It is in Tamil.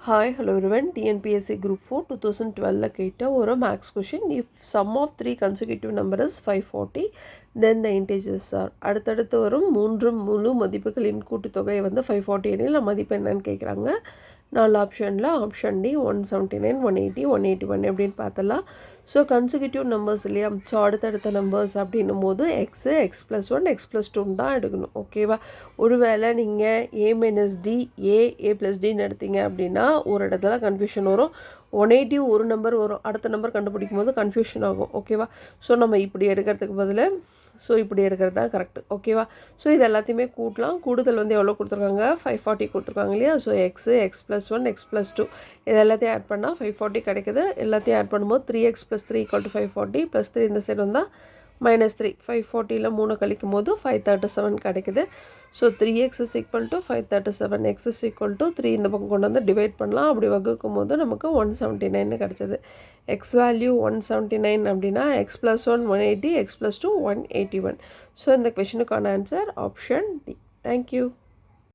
Hi, hello everyone. TNPSC Group 4 2012 கேட்ட ஒரு maths question. If sum of 3 consecutive number is 540, then the integers are. அடுத்தடுத்து வரும் 3 முழு மதிப்புகளின் கூட்டுத்தொகை வந்து 540 எனில் மதிப்பு என்னன்னு கேட்குறாங்க. 4 ஆப்ஷனில் ஆப்ஷன் டி 179, 180, 181 எப்படின்னு பார்த்தலாம். ஸோ கன்சிக்யூட்டிவ் நம்பர்ஸ் இல்லையா, ஸோ அடுத்தடுத்த நம்பர்ஸ் அப்படின்னும் போது x+1 x+2 தான் எடுக்கணும். ஓகேவா? ஒருவேளை நீங்கள் a-d a+dன்னு எடுத்தீங்க அப்படின்னா ஒரு இடத்துல கன்ஃபியூஷன் வரும். 180 ஒரு நம்பர் வரும், அடுத்த நம்பர் கண்டுபிடிக்கும் போது கன்ஃபியூஷன் ஆகும். ஓகேவா? ஸோ நம்ம இப்படி எடுக்கிறதுக்கு பதில் இப்படி எடுக்கிறது தான் கரெக்டு. ஓகேவா? ஸோ இது எல்லாத்தையுமே கூட்டலாம். கூடுதல் வந்து எவ்வளோ கொடுத்துருக்காங்க, 540 கொடுத்துருக்காங்க இல்லையா. ஸோ x+1 x+2 இது எல்லாத்தையும் ஆட் பண்ணால் 540 கிடைக்குது. எல்லாத்தையும் ஆட் பண்ணும்போது 3x + 3 = 540 + 3 இந்த சைடு வந்தால் -3. 540ல் 3 கழிக்கும் போது 537 கிடைக்குது. ஸோ 3x = 537, x = 3 இந்த பக்கம் கொண்டு வந்து டிவைட் பண்ணலாம். அப்படி வகுக்கும் போது நமக்கு 179 கிடச்சிது. x வேல்யூ 179 அப்படின்னா x+1 180, x+2 181. ஸோ இந்த கொஷனுக்கான ஆன்சர் ஆப்ஷன் டி. தேங்க்யூ.